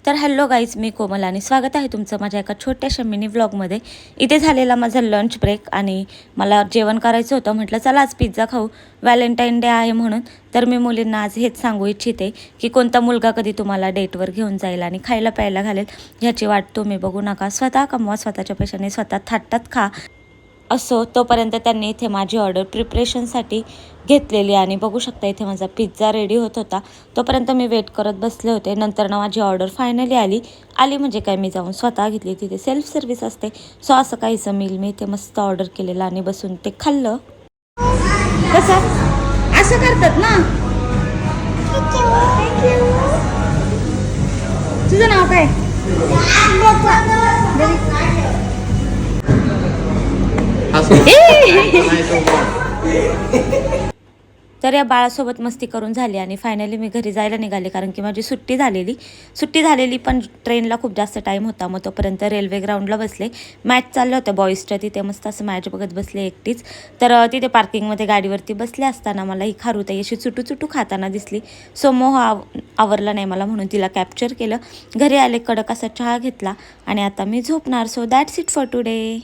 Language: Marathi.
तर हॅलो गाईज, मी कोमल आणि स्वागत आहे तुमचं माझ्या एका छोट्याशा मिनी व्लॉगमध्ये। इथे झालेला माझा लंच ब्रेक आणि मला जेवण करायचं होतं। म्हटलं चला आज पिझ्झा खाऊ, व्हॅलेंटाईन डे आहे म्हणून। तर मी मुलींना आज हेच सांगू इच्छिते की कोणता मुलगा कधी तुम्हाला डेटवर घेऊन जाईल आणि खायला प्यायला घालेल ह्याची वाट तुम्ही बघू नका। स्वतः कमवा, स्वतःच्या पैशाने स्वतः थाटात खा। असो तोपर्यंत त्यांनी इथे माझी ऑर्डर प्रिपरेशनसाठी घेतलेली आणि बघू शकता इथे माझा पिझ्झा रेडी होत होता। तोपर्यंत मी वेट करत बसले होते। नंतर ना माझी ऑर्डर फायनली आली म्हणजे काय, मी जाऊन स्वतः घेतली। तिथे सेल्फ सर्व्हिस असते, सो असं काहीचं मील मी इथे मस्त ऑर्डर केलेलं आणि बसून ते खाल्लं। कसं असं करतात ना? तुझं नाव काय? तर या बाळासोबत मस्ती करून झाली आणि फायनली मी घरी जायला निघाले, कारण की माझी सुट्टी झालेली पण ट्रेनला खूप जास्त टाईम होता। मग तोपर्यंत रेल्वे ग्राउंडला बसले, मॅच चाललं होतं बॉईजच्या। तिथे मस्त असं मॅच बघत बसले एकटीच। तर तिथे पार्किंगमध्ये गाडीवरती बसले असताना मला ही खारुताई अशी चुटू खाताना दिसली। सो मोह आवरला नाही मला, म्हणून तिला कॅप्चर केलं। घरी आले, कडक असा चहा घेतला आणि आता मी झोपणार। So that's it for today.